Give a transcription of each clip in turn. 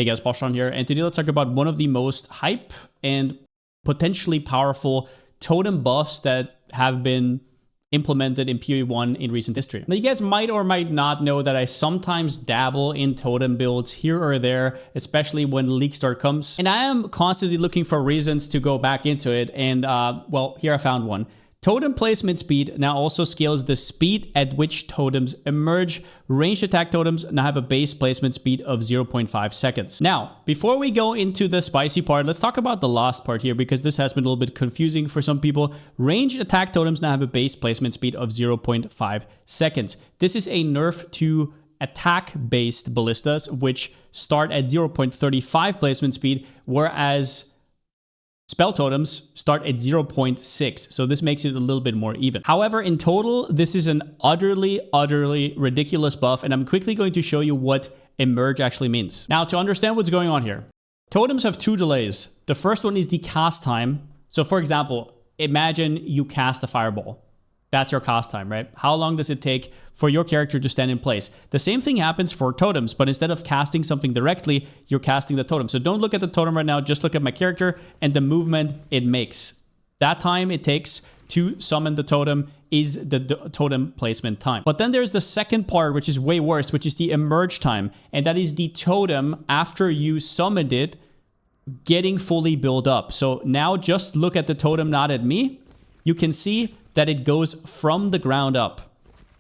Hey guys, Palsteron here, and today let's talk about one of the most hype and potentially powerful totem buffs that have been implemented in PoE 1 in recent history. Now you guys might or might not know that I sometimes dabble in totem builds here or there, especially when League Start comes, and I am constantly looking for reasons to go back into it, and well, here I found one. Totem placement speed now also scales the speed at which totems emerge. Ranged attack totems now have a base placement speed of 0.5 seconds. Now, before we go into the spicy part, let's talk about the last part here because this has been a little bit confusing for some people. Ranged attack totems now have a base placement speed of 0.5 seconds. This is a nerf to attack-based ballistas, which start at 0.35 placement speed, whereas spell totems start at 0.6, so this makes it a little bit more even. However, in total, this is an utterly ridiculous buff, and I'm quickly going to show you what emerge actually means. Now, to understand what's going on here, totems have two delays. The first one is the cast time. So for example, imagine you cast a fireball. That's your cast time, right? How long does it take for your character to stand in place? The same thing happens for totems, but instead of casting something directly, you're casting the totem. So don't look at the totem right now, just look at my character and the movement it makes. That time it takes to summon the totem is the totem placement time. But then there's the second part, which is way worse, which is the emerge time. And that is the totem after you summoned it getting fully built up. So now just look at the totem, not at me. You can see that it goes from the ground up.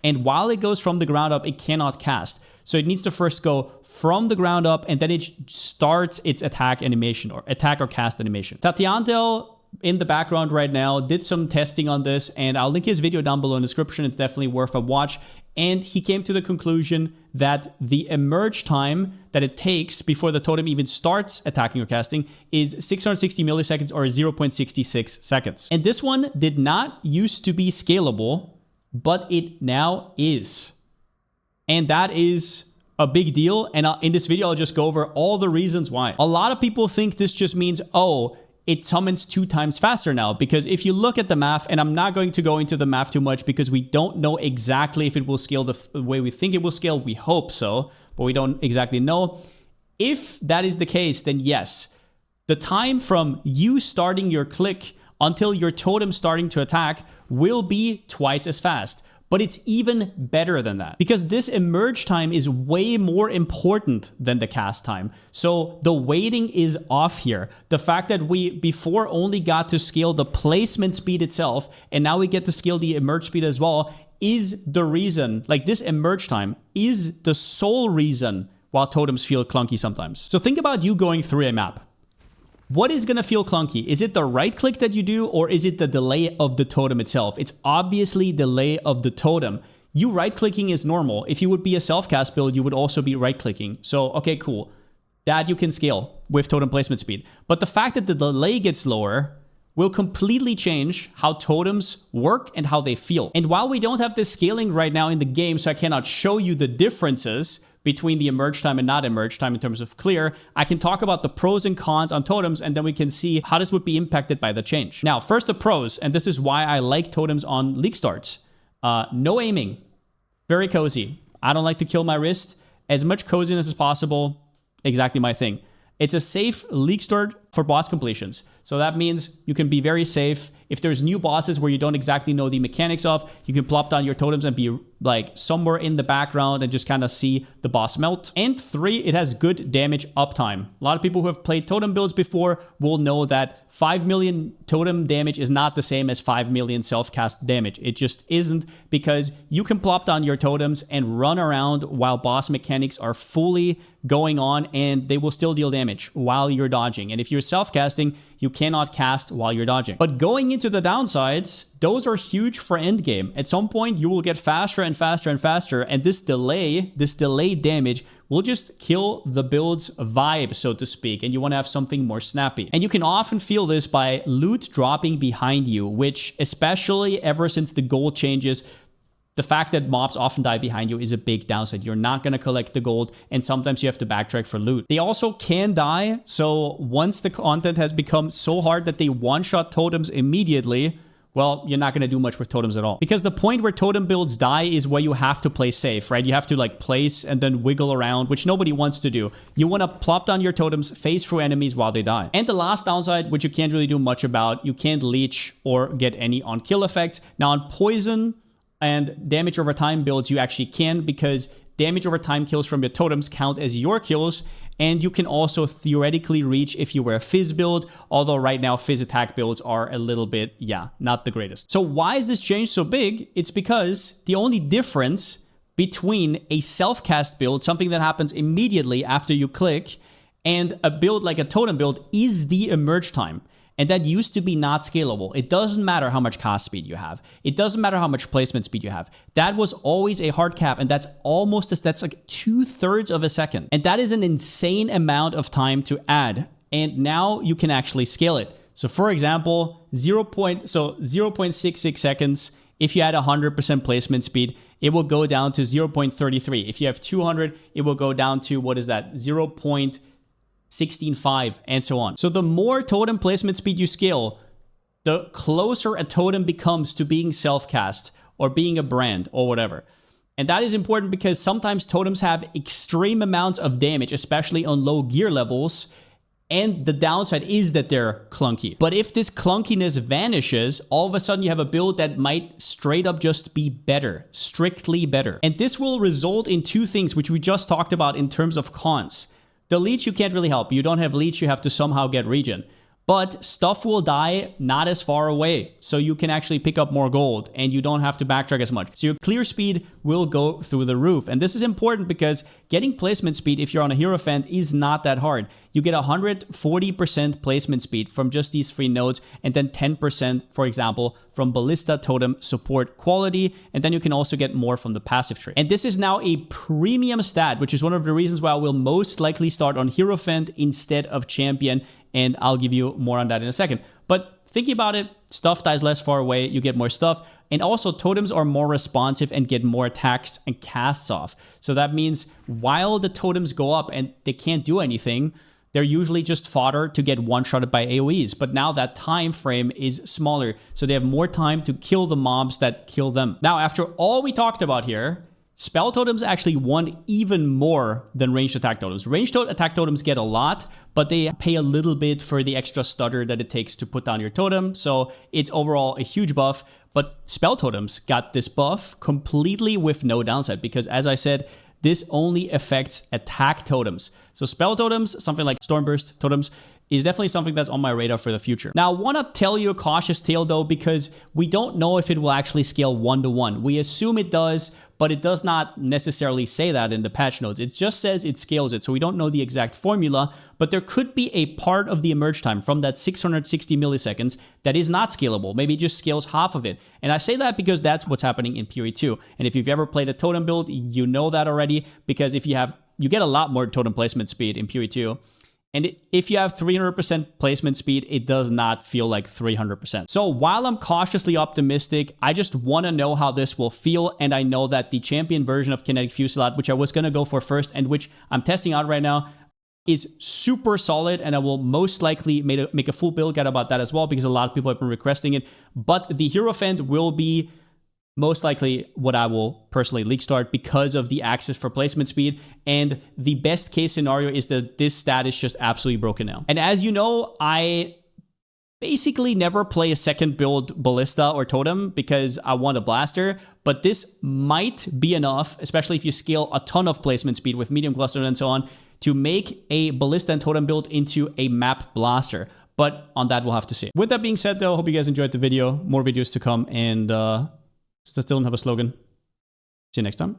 And while it goes from the ground up, it cannot cast. So it needs to first go from the ground up and then it starts its attack animation or attack or cast animation. Totem in the background right now did some testing on this, and I'll link his video down below in the description. It's definitely worth a watch. And he came to the conclusion that the emerge time that it takes before the totem even starts attacking or casting is 660 milliseconds or 0.66 seconds. And this one did not used to be scalable, but it now is. And that is a big deal. And in this video, I'll just go over all the reasons why. A lot of people think this just means, oh, it summons 2 times faster now, because if you look at the math, and I'm not going to go into the math too much because we don't know exactly if it will scale the way we think it will scale. We hope so, but we don't exactly know. If that is the case, then yes, the time from you starting your click until your totem starting to attack will be twice as fast. But it's even better than that because this emerge time is way more important than the cast time. So the waiting is off here. The fact that we before only got to scale the placement speed itself, and now we get to scale the emerge speed as well, is the reason. Like, this emerge time is the sole reason why totems feel clunky sometimes. So think about you going through a map. What is going to feel clunky? Is it the right click that you do, or is it the delay of the totem itself? It's obviously delay of the totem. You right clicking is normal. If you would be a self-cast build, you would also be right clicking. So, okay, cool. That you can scale with totem placement speed. But the fact that the delay gets lower will completely change how totems work and how they feel. And while we don't have this scaling right now in the game, so I cannot show you the differences between the emerge time and not emerge time in terms of clear, I can talk about the pros and cons on totems, and then we can see how this would be impacted by the change. Now, first the pros, and this is why I like totems on League Starts. No aiming, very cozy. I don't like to kill my wrist. As much coziness as possible, exactly my thing. It's a safe League Start for boss completions. So that means you can be very safe. If there's new bosses where you don't exactly know the mechanics of, you can plop down your totems and be like somewhere in the background and just kind of see the boss melt. And 3, it has good damage uptime. A lot of people who have played totem builds before will know that 5 million totem damage is not the same as 5 million self-cast damage. It just isn't, because you can plop down your totems and run around while boss mechanics are fully going on, and they will still deal damage while you're dodging. And if you're self-casting, you cannot cast while you're dodging. But going into the downsides, those are huge for endgame. At some point, you will get faster and faster and faster, and this delay damage will just kill the build's vibe, so to speak, and you want to have something more snappy. And you can often feel this by loot dropping behind you, which, especially ever since the gold changes, the fact that mobs often die behind you is a big downside. You're not going to collect the gold, and sometimes you have to backtrack for loot. They also can die, so once the content has become so hard that they one-shot totems immediately, well, you're not going to do much with totems at all. Because the point where totem builds die is where you have to play safe, right? You have to like place and then wiggle around, which nobody wants to do. You want to plop down your totems, phase through enemies while they die. And the last downside, which you can't really do much about, you can't leech or get any on kill effects. Now on poison and damage over time builds, you actually can, because damage over time kills from your totems count as your kills, and you can also theoretically reach if you were a fizz build, although right now fizz attack builds are a little bit, not the greatest. So why is this change so big? It's because the only difference between a self-cast build, something that happens immediately after you click, and a build like a totem build is the emerge time. And that used to be not scalable. It doesn't matter how much cast speed you have. It doesn't matter how much placement speed you have. That was always a hard cap, and that's that's like 2/3 of a second. And that is an insane amount of time to add. And now you can actually scale it. So for example, 0.66 seconds. If you had 100% placement speed, it will go down to 0.33. If you have 200, it will go down to, what is that, 0.16.5, and so on. So the more totem placement speed you scale, the closer a totem becomes to being self-cast or being a brand or whatever. And that is important because sometimes totems have extreme amounts of damage, especially on low gear levels. And the downside is that they're clunky. But if this clunkiness vanishes, all of a sudden you have a build that might straight up just be better, strictly better. And this will result in two things, which we just talked about in terms of cons. The leech you can't really help. You don't have leech, you have to somehow get regen. But stuff will die not as far away, so you can actually pick up more gold and you don't have to backtrack as much. So your clear speed will go through the roof. And this is important because getting placement speed if you're on a Hierophant is not that hard. You get 140% placement speed from just these 3 nodes, and then 10%, for example, from Ballista Totem support quality, and then you can also get more from the passive tree. And this is now a premium stat, which is one of the reasons why I will most likely start on Hierophant instead of Champion, and I'll give you more on that in a second. But thinking about it, stuff dies less far away, you get more stuff, and also totems are more responsive and get more attacks and casts off. So that means while the totems go up and they can't do anything, they're usually just fodder to get one-shotted by AoEs. But now that time frame is smaller, so they have more time to kill the mobs that kill them. Now, after all we talked about here, spell totems actually want even more than ranged attack totems. Ranged attack totems get a lot, but they pay a little bit for the extra stutter that it takes to put down your totem. So it's overall a huge buff. But spell totems got this buff completely with no downside, because as I said, this only affects attack totems. So spell totems, something like Stormburst totems, is definitely something that's on my radar for the future. Now, I want to tell you a cautious tale though, because we don't know if it will actually scale 1-to-1. We assume it does, but it does not necessarily say that in the patch notes. It just says it scales it, so we don't know the exact formula, but there could be a part of the emerge time from that 660 milliseconds that is not scalable. Maybe it just scales half of it. And I say that because that's what's happening in PoE 2. And if you've ever played a totem build, you know that already, because if you get a lot more totem placement speed in PoE 2. And if you have 300% placement speed, it does not feel like 300%. So while I'm cautiously optimistic, I just want to know how this will feel. And I know that the champion version of Kinetic Fusillade, which I was going to go for first and which I'm testing out right now, is super solid, and I will most likely make a full build guide about that as well, because a lot of people have been requesting it. But the Hierophant will be most likely what I will personally league start because of the access for placement speed. And the best case scenario is that this stat is just absolutely broken now. And as you know, I basically never play a second build Ballista or Totem because I want a blaster, but this might be enough, especially if you scale a ton of placement speed with medium cluster and so on, to make a Ballista and Totem build into a map blaster. But on that, we'll have to see. With that being said though, hope you guys enjoyed the video. More videos to come, and since I still don't have a slogan, see you next time.